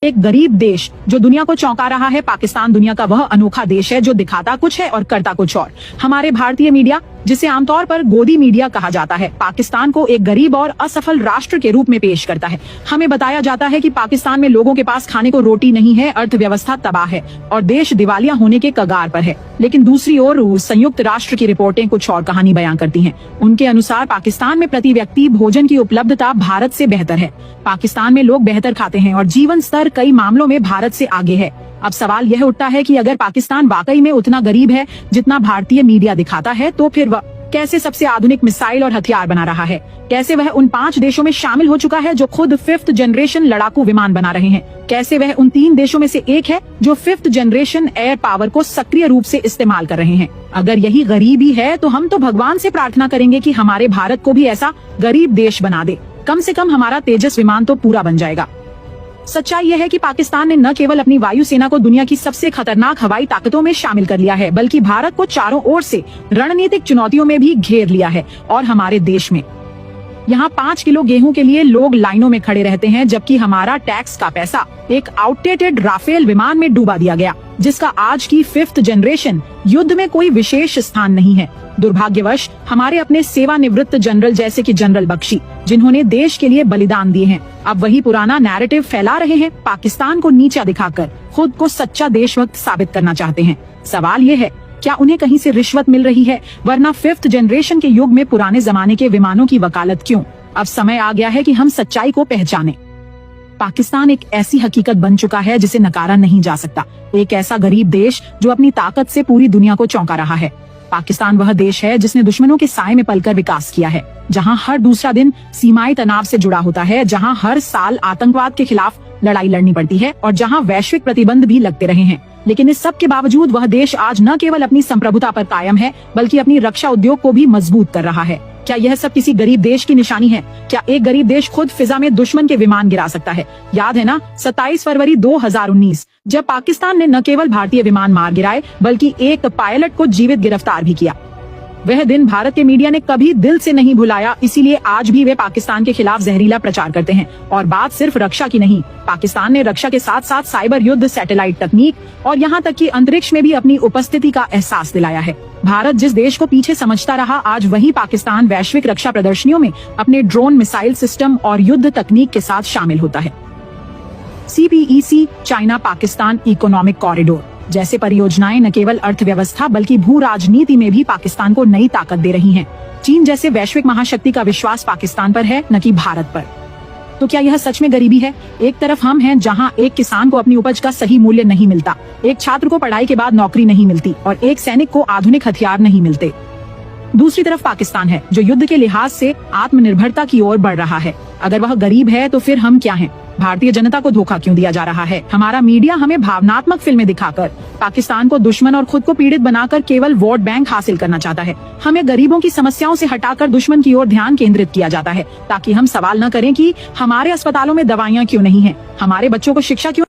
एक गरीब देश जो दुनिया को चौंका रहा है। पाकिस्तान दुनिया का वह अनोखा देश है जो दिखाता कुछ है और करता कुछ और। हमारे भारतीय मीडिया, जिसे आमतौर पर गोदी मीडिया कहा जाता है, पाकिस्तान को एक गरीब और असफल राष्ट्र के रूप में पेश करता है। हमें बताया जाता है कि पाकिस्तान में लोगों के पास खाने को रोटी नहीं है, अर्थव्यवस्था तबाह है और देश दिवालिया होने के कगार पर है। लेकिन दूसरी ओर संयुक्त राष्ट्र की रिपोर्टें कुछ और कहानी बयां करती हैं। उनके अनुसार पाकिस्तान में प्रति व्यक्ति भोजन की उपलब्धता भारत से बेहतर है। पाकिस्तान में लोग बेहतर खाते हैं और जीवन स्तर कई मामलों में भारत से आगे है। अब सवाल यह उठता है कि अगर पाकिस्तान वाकई में उतना गरीब है जितना भारतीय मीडिया दिखाता है, तो फिर वह कैसे सबसे आधुनिक मिसाइल और हथियार बना रहा है? कैसे वह उन 5 देशों में शामिल हो चुका है जो खुद 5th जनरेशन लड़ाकू विमान बना रहे हैं? कैसे वह उन 3 देशों में से एक है जो 5th जनरेशन एयर पावर को सक्रिय रूप से इस्तेमाल कर रहे हैं? अगर यही गरीबी है तो हम तो भगवान से प्रार्थना करेंगे कि हमारे भारत को भी ऐसा गरीब देश बना दे। कम से कम हमारा तेजस विमान तो पूरा बन जाएगा। सच्चाई यह है कि पाकिस्तान ने न केवल अपनी वायुसेना को दुनिया की सबसे खतरनाक हवाई ताकतों में शामिल कर लिया है, बल्कि भारत को चारों ओर से रणनीतिक चुनौतियों में भी घेर लिया है। और हमारे देश में यहाँ 5 किलो गेहूं के लिए लोग लाइनों में खड़े रहते हैं, जबकि हमारा टैक्स का पैसा एक आउटडेटेड राफेल विमान में डूबा दिया गया, जिसका आज की 5th जनरेशन युद्ध में कोई विशेष स्थान नहीं है। दुर्भाग्यवश हमारे अपने सेवानिवृत्त जनरल जैसे कि जनरल बख्शी, जिन्होंने देश के लिए बलिदान दिए हैं, अब वही पुराना नैरेटिव फैला रहे हैं। पाकिस्तान को नीचा दिखाकर खुद को सच्चा देशभक्त साबित करना चाहते हैं। सवाल ये है, क्या उन्हें कहीं से रिश्वत मिल रही है? वरना 5th जनरेशन के युग में पुराने जमाने के विमानों की वकालत क्यों? अब समय आ गया है कि हम सच्चाई को पहचानें। पाकिस्तान एक ऐसी हकीकत बन चुका है जिसे नकारा नहीं जा सकता। एक ऐसा गरीब देश जो अपनी ताकत से पूरी दुनिया को चौंका रहा है। पाकिस्तान वह देश है जिसने दुश्मनों के साए में पलकर विकास किया है, जहां हर दूसरा दिन सीमाई तनाव से जुड़ा होता है, जहां हर साल आतंकवाद के खिलाफ लड़ाई लड़नी पड़ती है और जहां वैश्विक प्रतिबंध भी लगते रहे हैं। लेकिन इस सब के बावजूद वह देश आज न केवल अपनी संप्रभुता पर कायम है, बल्कि अपनी रक्षा उद्योग को भी मजबूत कर रहा है। क्या यह सब किसी गरीब देश की निशानी है? क्या एक गरीब देश खुद फिजा में दुश्मन के विमान गिरा सकता है? याद है ना 27 फरवरी 2019, जब पाकिस्तान ने न केवल भारतीय विमान मार गिराए, बल्कि एक पायलट को जीवित गिरफ्तार भी किया। वह दिन भारत के मीडिया ने कभी दिल से नहीं भुलाया, इसीलिए आज भी वे पाकिस्तान के खिलाफ जहरीला प्रचार करते हैं। और बात सिर्फ रक्षा की नहीं, पाकिस्तान ने रक्षा के साथ साथ साइबर युद्ध, सैटेलाइट तकनीक और यहाँ तक कि अंतरिक्ष में भी अपनी उपस्थिति का एहसास दिलाया है। भारत जिस देश को पीछे समझता रहा, आज वही पाकिस्तान वैश्विक रक्षा प्रदर्शनियों में अपने ड्रोन, मिसाइल सिस्टम और युद्ध तकनीक के साथ शामिल होता है। CPEC, China Pakistan economic corridor जैसे परियोजनाएं न केवल अर्थव्यवस्था बल्कि भू राजनीति में भी पाकिस्तान को नई ताकत दे रही हैं। चीन जैसे वैश्विक महाशक्ति का विश्वास पाकिस्तान पर है, न कि भारत पर। तो क्या यह सच में गरीबी है? एक तरफ हम हैं जहां एक किसान को अपनी उपज का सही मूल्य नहीं मिलता, एक छात्र को पढ़ाई के बाद नौकरी नहीं मिलती और एक सैनिक को आधुनिक हथियार नहीं मिलते। दूसरी तरफ पाकिस्तान है जो युद्ध के लिहाज से आत्मनिर्भरता की ओर बढ़ रहा है। अगर वह गरीब है तो फिर हम क्या हैं? भारतीय जनता को धोखा क्यों दिया जा रहा है? हमारा मीडिया हमें भावनात्मक फिल्में दिखाकर पाकिस्तान को दुश्मन और खुद को पीड़ित बनाकर केवल वोट बैंक हासिल करना चाहता है। हमें गरीबों की समस्याओं से हटाकर दुश्मन की ओर ध्यान केंद्रित किया जाता है, ताकि हम सवाल न करें कि हमारे अस्पतालों में दवाइयाँ क्यों नहीं है, हमारे बच्चों को शिक्षा क्यों